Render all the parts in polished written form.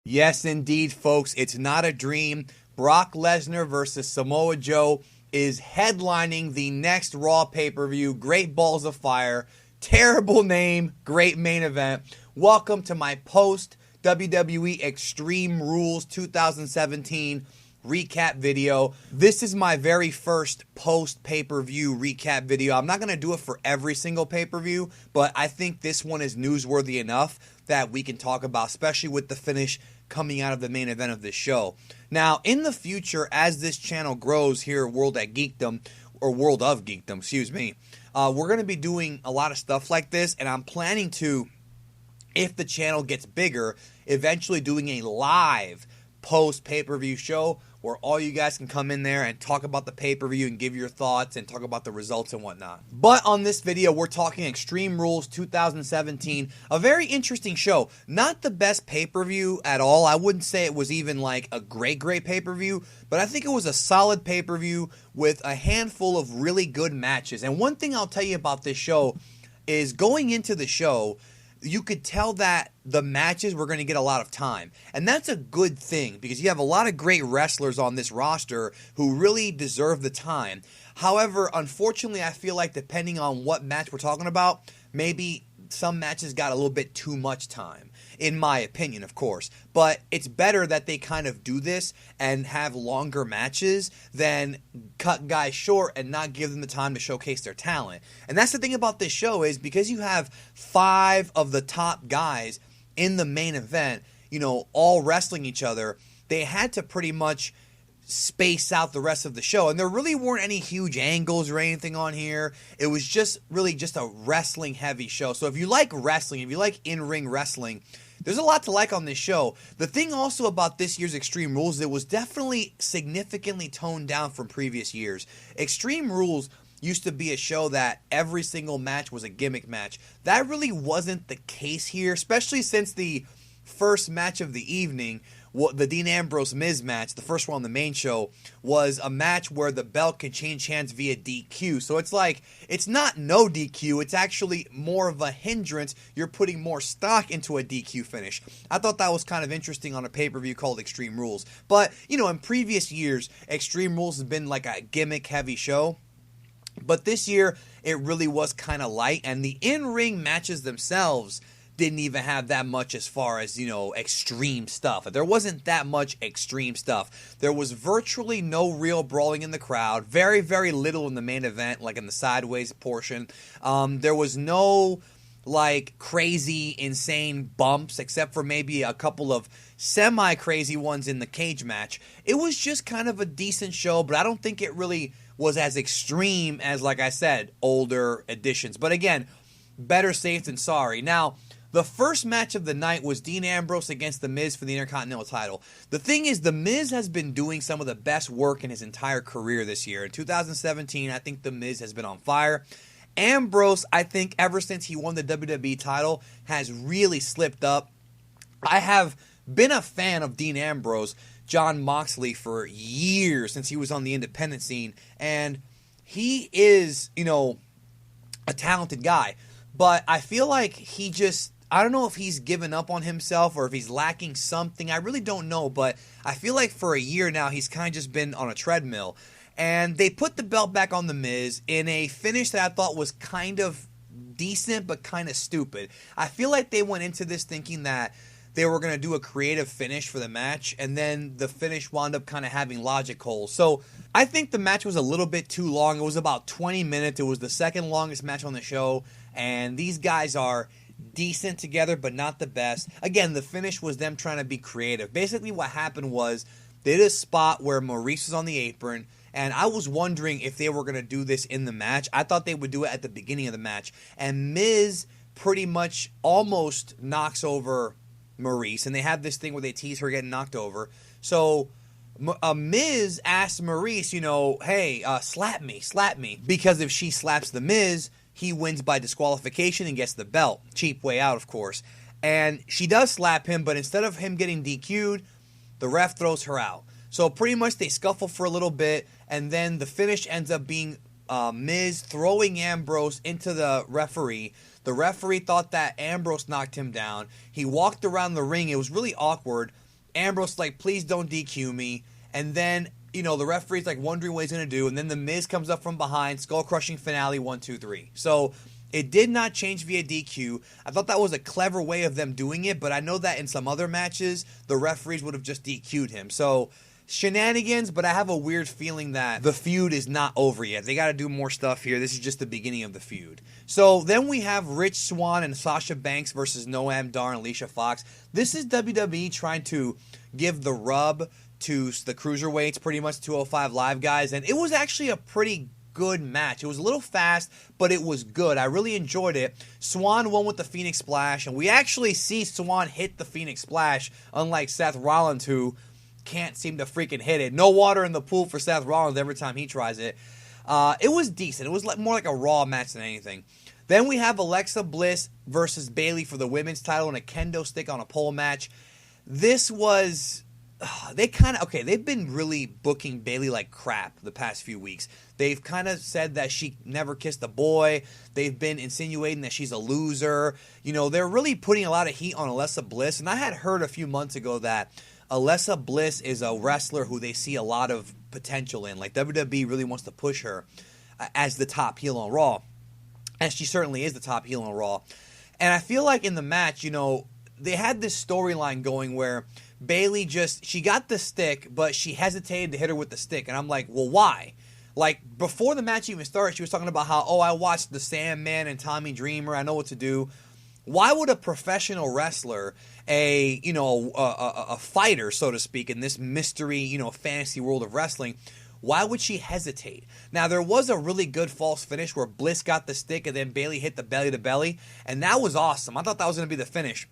Yes, indeed, folks. It's not a dream. Brock Lesnar versus Samoa Joe is headlining the next Raw pay-per-view. Great Balls of Fire. Terrible name. Great main event. Welcome to my post-WWE Extreme Rules 2017 recap video. This is my very first post-pay-per-view recap video. I'm not going to do it for every single pay-per-view, but I think this one is newsworthy enough that we can talk about, especially with the finish coming out of the main event of this show. Now, in the future, as this channel grows here at World of Geekdom, we're going to be doing a lot of stuff like this, and I'm planning to, if the channel gets bigger, eventually doing a live post-pay-per-view show where all you guys can come in there and talk about the pay-per-view and give your thoughts and talk about the results and whatnot. But on this video, we're talking Extreme Rules 2017, a very interesting show. Not the best pay-per-view at all. I wouldn't say it was even like a great pay-per-view, but I think it was a solid pay-per-view with a handful of really good matches. And one thing I'll tell you about this show is going into the show, you could tell that the matches were going to get a lot of time. And that's a good thing because you have a lot of great wrestlers on this roster who really deserve the time. However, unfortunately, I feel like depending on what match we're talking about, maybe some matches got a little bit too much time, in my opinion, of course. But it's better that they kind of do this and have longer matches than cut guys short and not give them the time to showcase their talent. And that's the thing about this show is because you have 5 of the top guys in the main event, you know, all wrestling each other, they had to pretty much space out the rest of the show. And there really weren't any huge angles or anything on here. It was just really just a wrestling heavy show. So if you like wrestling, if you like in-ring wrestling, there's a lot to like on this show. The thing also about this year's Extreme Rules, it was definitely significantly toned down from previous years. Extreme Rules used to be a show that every single match was a gimmick match. That really wasn't the case here, especially since the first match of the evening, the Dean Ambrose Miz match, the first one on the main show, was a match where the belt can change hands via DQ. So it's like, it's not no DQ, it's actually more of a hindrance. You're putting more stock into a DQ finish. I thought that was kind of interesting on a pay-per-view called Extreme Rules. But, you know, in previous years, Extreme Rules has been like a gimmick-heavy show. But this year, it really was kind of light, and the in-ring matches themselves didn't even have that much as far as, you know, extreme stuff. There wasn't that much extreme stuff. There was virtually no real brawling in the crowd. Very, very little in the main event, like in the sideways portion. There was no, like, crazy, insane bumps, except for maybe a couple of semi-crazy ones in the cage match. It was just kind of a decent show, but I don't think it really was as extreme as, like I said, older editions. But again, better safe than sorry. Now, the first match of the night was Dean Ambrose against The Miz for the Intercontinental title. The thing is, The Miz has been doing some of the best work in his entire career this year. In 2017, I think The Miz has been on fire. Ambrose, I think, ever since he won the WWE title, has really slipped up. I have been a fan of Dean Ambrose, Jon Moxley, for years, since he was on the independent scene. And he is, you know, a talented guy. But I feel like he just, I don't know if he's given up on himself or if he's lacking something. I really don't know, but I feel like for a year now he's kind of just been on a treadmill. And they put the belt back on The Miz in a finish that I thought was kind of decent but kind of stupid. I feel like they went into this thinking that they were going to do a creative finish for the match, and then the finish wound up kind of having logic holes. So I think the match was a little bit too long. It was about 20 minutes. It was the second longest match on the show, and these guys are decent together, but not the best. Again, the finish was them trying to be creative. Basically what happened was they did a spot where Maurice was on the apron, and I was wondering if they were going to do this in the match. I thought they would do it at the beginning of the match. And Miz pretty much almost knocks over Maurice, and they have this thing where they tease her getting knocked over. So Miz asked Maurice, you know, hey, slap me. Because if she slaps The Miz, he wins by disqualification and gets the belt. Cheap way out, of course. And she does slap him, but instead of him getting DQ'd, the ref throws her out. So pretty much they scuffle for a little bit, and then the finish ends up being Miz throwing Ambrose into the referee. The referee thought that Ambrose knocked him down. He walked around the ring. It was really awkward. Ambrose like, please don't DQ me. And then, you know, the referee's like wondering what he's going to do. And then The Miz comes up from behind, skull-crushing finale, 1, 2, 3. So it did not change via DQ. I thought that was a clever way of them doing it, but I know that in some other matches, the referees would have just DQ'd him. So shenanigans, but I have a weird feeling that the feud is not over yet. They got to do more stuff here. This is just the beginning of the feud. So then we have Rich Swann and Sasha Banks versus Noam Dar and Alicia Fox. This is WWE trying to give the rub to the Cruiserweights, pretty much 205 Live guys, and it was actually a pretty good match. It was a little fast, but it was good. I really enjoyed it. Swann won with the Phoenix Splash, and we actually see Swann hit the Phoenix Splash, unlike Seth Rollins, who can't seem to freaking hit it. No water in the pool for Seth Rollins every time he tries it. It was decent. It was more like a Raw match than anything. Then we have Alexa Bliss versus Bayley for the women's title in a kendo stick on a pole match. This was... they've been really booking Bayley like crap the past few weeks. They've kind of said that she never kissed a boy. They've been insinuating that she's a loser. You know, they're really putting a lot of heat on Alexa Bliss. And I had heard a few months ago that Alexa Bliss is a wrestler who they see a lot of potential in. Like, WWE really wants to push her as the top heel on Raw. And she certainly is the top heel on Raw. And I feel like in the match, you know, they had this storyline going where Bayley she got the stick, but she hesitated to hit her with the stick. And I'm like, well, why? Like, before the match even started, she was talking about how, I watched the Sandman and Tommy Dreamer. I know what to do. Why would a professional wrestler, a fighter, so to speak, in this mystery, fantasy world of wrestling, why would she hesitate? Now, there was a really good false finish where Bliss got the stick and then Bayley hit the belly to belly, and that was awesome. I thought that was going to be the finish.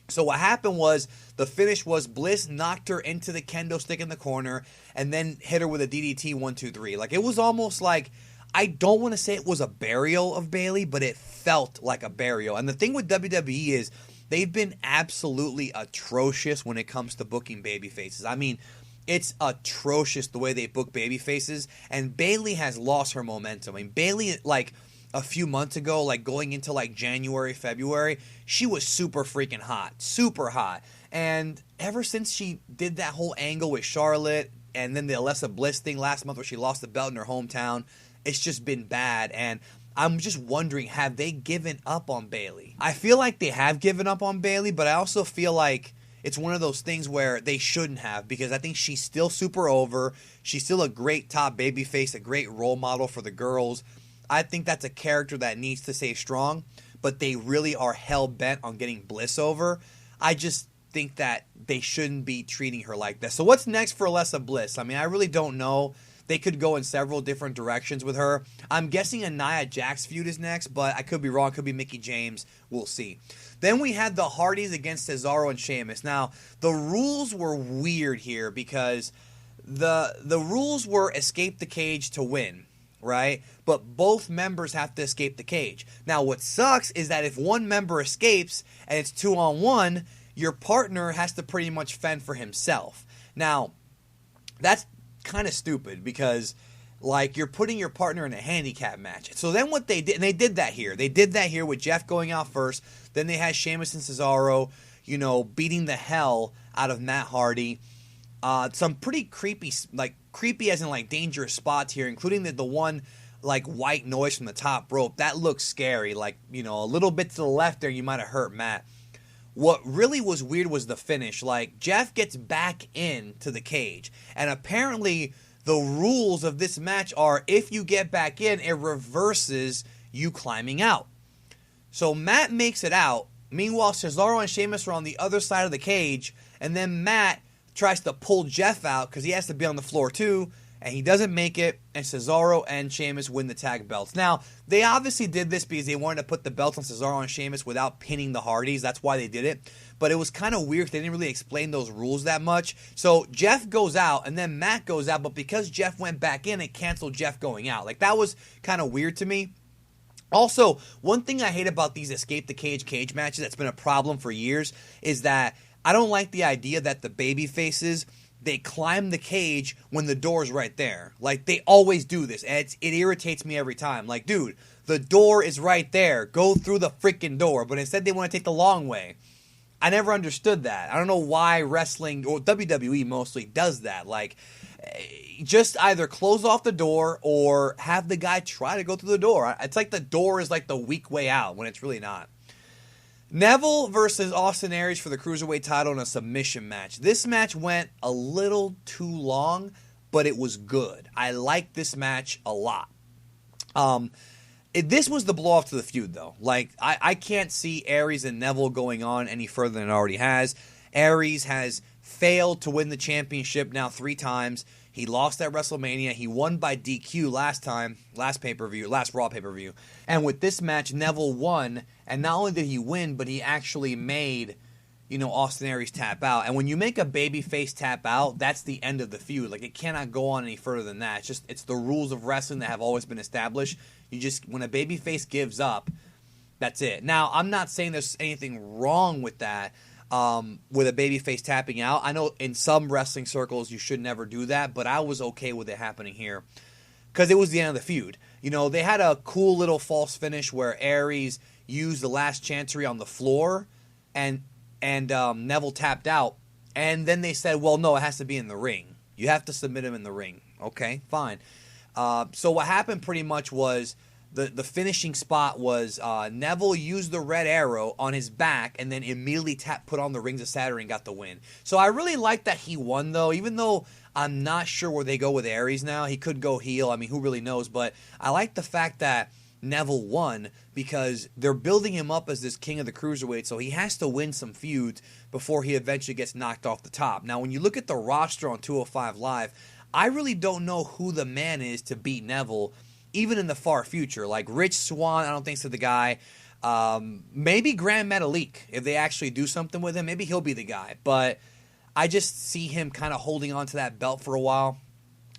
So what happened was, the finish was Bliss knocked her into the kendo stick in the corner and then hit her with a DDT 1, 2, 3. Like, it was almost like, I don't want to say it was a burial of Bayley, but it felt like a burial. And the thing with WWE is they've been absolutely atrocious when it comes to booking babyfaces. I mean, it's atrocious the way they book babyfaces, and Bayley has lost her momentum. I mean, Bayley, like, a few months ago, like going into like January, February, she was super freaking hot, super hot. And ever since she did that whole angle with Charlotte and then the Alexa Bliss thing last month where she lost the belt in her hometown, it's just been bad. And I'm just wondering, have they given up on Bayley? I feel like they have given up on Bayley, but I also feel like it's one of those things where they shouldn't have, because I think she's still super over. She's still a great top babyface, a great role model for the girls. I think that's a character that needs to stay strong, but they really are hell-bent on getting Bliss over. I just think that they shouldn't be treating her like this. So what's next for Alexa Bliss? I mean, I really don't know. They could go in several different directions with her. I'm guessing a Nia Jax feud is next, but I could be wrong. Could be Mickie James. We'll see. Then we had the Hardys against Cesaro and Sheamus. Now, the rules were weird here because the rules were escape the cage to win, right? But both members have to escape the cage. Now, what sucks is that if one member escapes and it's 2-on-1, your partner has to pretty much fend for himself. Now, that's kind of stupid because, like, you're putting your partner in a handicap match. So then what they did, and they did that here. They did that here with Jeff going out first. Then they had Sheamus and Cesaro, beating the hell out of Matt Hardy. Some pretty creepy as in like dangerous spots here, including the one like white noise from the top rope. That looks scary. Like, a little bit to the left there, you might have hurt Matt. What really was weird was the finish. Like, Jeff gets back into the cage, and apparently the rules of this match are if you get back in, it reverses you climbing out. So Matt makes it out. Meanwhile, Cesaro and Sheamus are on the other side of the cage, and then Matt tries to pull Jeff out because he has to be on the floor too, and he doesn't make it, and Cesaro and Sheamus win the tag belts. Now, they obviously did this because they wanted to put the belts on Cesaro and Sheamus without pinning the Hardys. That's why they did it. But it was kind of weird. They didn't really explain those rules that much. So Jeff goes out, and then Matt goes out, but because Jeff went back in, it canceled Jeff going out. Like, that was kind of weird to me. Also, one thing I hate about these escape the cage matches that's been a problem for years is that I don't like the idea that the baby faces, they climb the cage when the door's right there. Like, they always do this, and it irritates me every time. Like, dude, the door is right there. Go through the freaking door. But instead they want to take the long way. I never understood that. I don't know why wrestling, or WWE mostly, does that. Like, just either close off the door or have the guy try to go through the door. It's like the door is like the weak way out when it's really not. Neville versus Austin Aries for the Cruiserweight title in a submission match. This match went a little too long, but it was good. I liked this match a lot. This was the blow-off to the feud, though. Like, I can't see Aries and Neville going on any further than it already has. Aries has failed to win the championship now 3 times. He lost at WrestleMania. He won by DQ last Raw pay-per-view. And with this match, Neville won. And not only did he win, but he actually made, Austin Aries tap out. And when you make a babyface tap out, that's the end of the feud. Like, it cannot go on any further than that. It's the rules of wrestling that have always been established. When a babyface gives up, that's it. Now, I'm not saying there's anything wrong with that. With a babyface tapping out. I know in some wrestling circles you should never do that, but I was okay with it happening here because it was the end of the feud. They had a cool little false finish where Aries used the last chancery on the floor and Neville tapped out, and then they said, well, no, it has to be in the ring. You have to submit him in the ring. Okay, fine. So what happened pretty much was the finishing spot was Neville used the red arrow on his back and then immediately put on the Rings of Saturn and got the win. So I really like that he won, though, even though I'm not sure where they go with Aries now. He could go heel. I mean, who really knows? But I like the fact that Neville won because they're building him up as this king of the Cruiserweight, so he has to win some feuds before he eventually gets knocked off the top. Now, when you look at the roster on 205 Live, I really don't know who the man is to beat Neville, even in the far future. Like Rich Swann, I don't think so, the guy. Maybe Grand Metalik, if they actually do something with him, maybe he'll be the guy. But I just see him kind of holding on to that belt for a while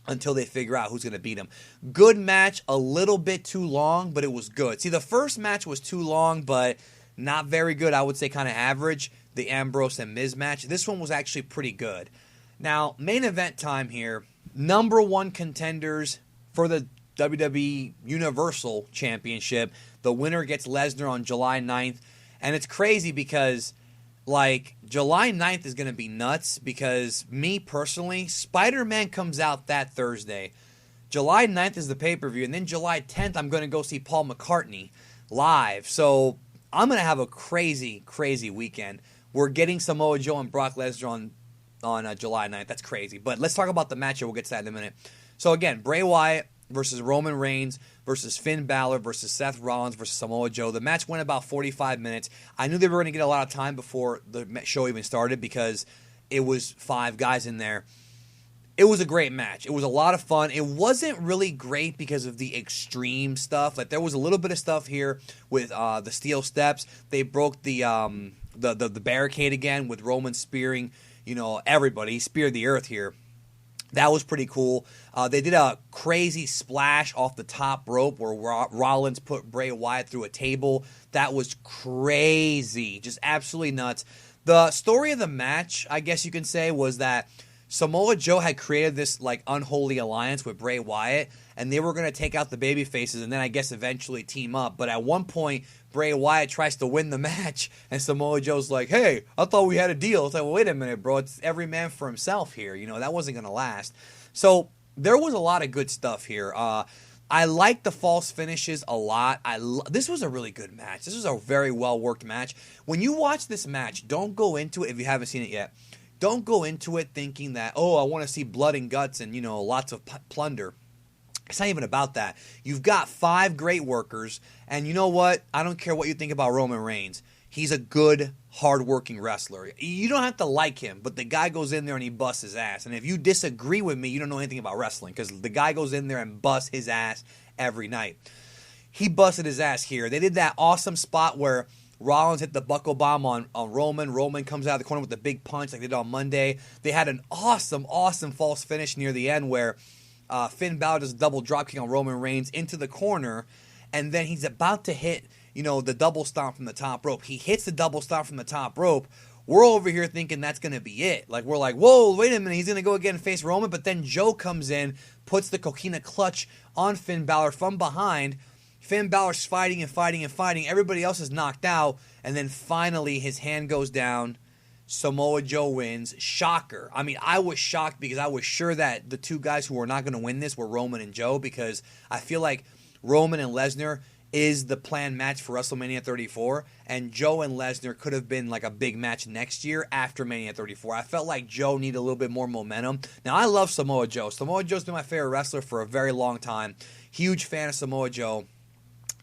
until they figure out who's going to beat him. Good match, a little bit too long, but it was good. See, the first match was too long, but not very good. I would say kind of average, the Ambrose and Miz match. This one was actually pretty good. Now, main event time here. Number 1 contenders for the WWE Universal Championship. The winner gets Lesnar on July 9th. And it's crazy because, July 9th is going to be nuts because me personally, Spider-Man comes out that Thursday. July 9th is the pay-per-view. And then July 10th, I'm going to go see Paul McCartney live. So I'm going to have a crazy, crazy weekend. We're getting Samoa Joe and Brock Lesnar on July 9th. That's crazy. But let's talk about the match here. We'll get to that in a minute. So again, Bray Wyatt versus Roman Reigns versus Finn Balor versus Seth Rollins versus Samoa Joe. The match went about 45 minutes. I knew they were going to get a lot of time before the show even started because it was 5 guys in there. It was a great match. It was a lot of fun. It wasn't really great because of the extreme stuff. Like there was a little bit of stuff here with the steel steps. They broke the barricade again with Roman spearing, everybody. He speared the earth here. That was pretty cool. They did a crazy splash off the top rope where Rollins put Bray Wyatt through a table. That was crazy. Just absolutely nuts. The story of the match, I guess you can say, was that Samoa Joe had created this unholy alliance with Bray Wyatt, and they were going to take out the baby faces and then I guess eventually team up. But at one point, Bray Wyatt tries to win the match, and Samoa Joe's like, hey, I thought we had a deal. It's like, well, wait a minute, bro. It's every man for himself here. That wasn't going to last. So there was a lot of good stuff here. I like the false finishes a lot. This was a really good match. This was a very well-worked match. When you watch this match, don't go into it, if you haven't seen it yet, don't go into it thinking that, I want to see blood and guts and, lots of plunder. It's not even about that. You've got 5 great workers, and you know what? I don't care what you think about Roman Reigns. He's a good, hard-working wrestler. You don't have to like him, but the guy goes in there and he busts his ass. And if you disagree with me, you don't know anything about wrestling because the guy goes in there and busts his ass every night. He busted his ass here. They did that awesome spot where Rollins hit the buckle bomb on Roman. Roman comes out of the corner with a big punch like they did on Monday. They had an awesome, awesome false finish near the end where Finn Balor does a double dropkick on Roman Reigns into the corner, and then he's about to hit, the double stomp from the top rope. He hits the double stomp from the top rope. We're over here thinking that's going to be it. We're like, whoa, wait a minute, he's going to go again and face Roman, but then Joe comes in, puts the coquina clutch on Finn Balor from behind, Finn Balor's fighting and fighting and fighting. Everybody else is knocked out. And then finally his hand goes down. Samoa Joe wins. Shocker. I mean, I was shocked because I was sure that the two guys who were not going to win this were Roman and Joe, because I feel like Roman and Lesnar is the planned match for WrestleMania 34, and Joe and Lesnar could have been like a big match next year after Mania 34. I felt like Joe needed a little bit more momentum. Now, I love Samoa Joe. Samoa Joe's been my favorite wrestler for a very long time. Huge fan of Samoa Joe.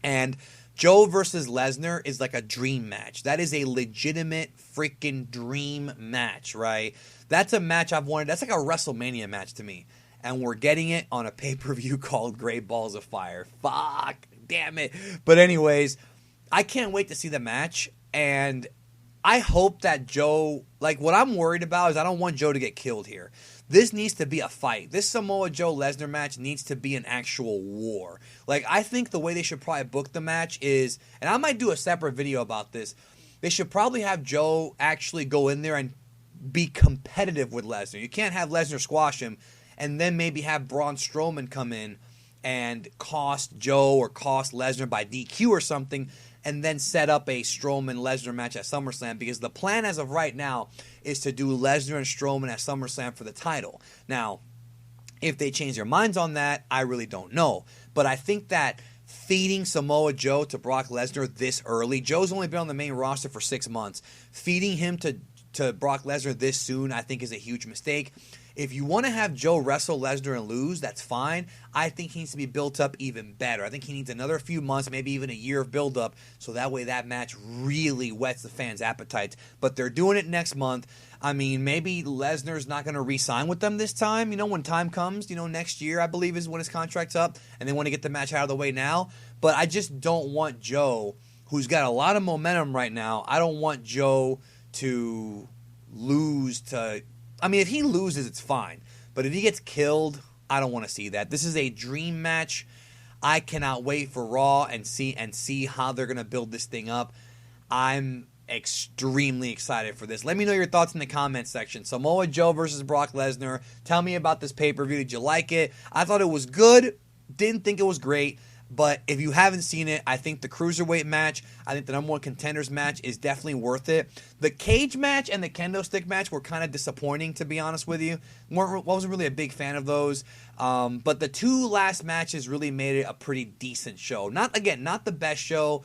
And Joe versus Lesnar is like a dream match. That is a legitimate freaking dream match, right? That's a match I've wanted. That's like a WrestleMania match to me. And we're getting it on a pay-per-view called Great Balls of Fire. Fuck. Damn it. But anyways, I can't wait to see the match. And I hope that Joe, like, what I'm worried about is I don't want Joe to get killed here. This needs to be a fight. This Samoa Joe Lesnar match needs to be an actual war. Like, I think the way they should probably book the match is, and I might do a separate video about this, they should probably have Joe actually go in there and be competitive with Lesnar. You can't have Lesnar squash him and then maybe have Braun Strowman come in and cost Joe or cost Lesnar by DQ or something, and then set up a Strowman-Lesnar match at SummerSlam, because the plan as of right now is to do Lesnar and Strowman at SummerSlam for the title. Now, if they change their minds on that, I really don't know. But I think that feeding Samoa Joe to Brock Lesnar this early, Joe's only been on the main roster for 6 months, feeding him to Brock Lesnar this soon, I think is a huge mistake. If you want to have Joe wrestle Lesnar and lose, that's fine. I think he needs to be built up even better. I think he needs another few months, maybe even a year of build-up, so that way that match really whets the fans' appetites. But they're doing it next month. I mean, maybe Lesnar's not going to re-sign with them this time. You know, when time comes, you know, next year, I believe, is when his contract's up, and they want to get the match out of the way now. But I just don't want Joe, who's got a lot of momentum right now, I don't want Joe to lose to... I mean, if he loses, it's fine. But if he gets killed, I don't want to see that. This is a dream match. I cannot wait for Raw and see how they're going to build this thing up. I'm extremely excited for this. Let me know your thoughts in the comments section. Samoa Joe versus Brock Lesnar. Tell me about this pay-per-view. Did you like it? I thought it was good. Didn't think it was great. But if you haven't seen it, I think the Cruiserweight match, I think the number one Contenders match is definitely worth it. The cage match and the kendo stick match were kind of disappointing, to be honest with you. Wasn't really a big fan of those. But the two last matches really made it a pretty decent show. Not the best show.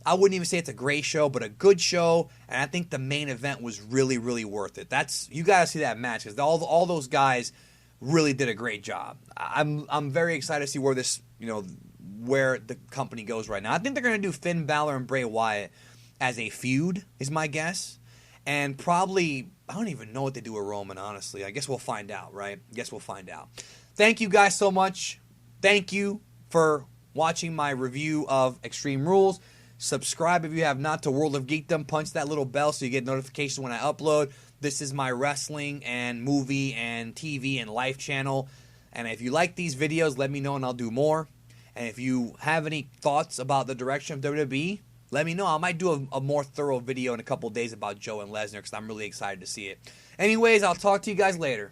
I wouldn't even say it's a great show, but a good show. And I think the main event was really, really worth it. You got to see that match, because all those guys really did a great job. I'm very excited to see where this, where the company goes right now. I think they're going to do Finn Balor and Bray Wyatt as a feud, is my guess. And probably, I don't even know what they do with Roman, honestly. I guess we'll find out, right? Thank you guys so much. Thank you for watching my review of Extreme Rules. Subscribe if you have not to World of Geekdom. Punch that little bell so you get notifications when I upload. This is my wrestling and movie and TV and life channel. And if you like these videos, let me know and I'll do more. And if you have any thoughts about the direction of WWE, let me know. I might do a more thorough video in a couple days about Joe and Lesnar, because I'm really excited to see it. Anyways, I'll talk to you guys later.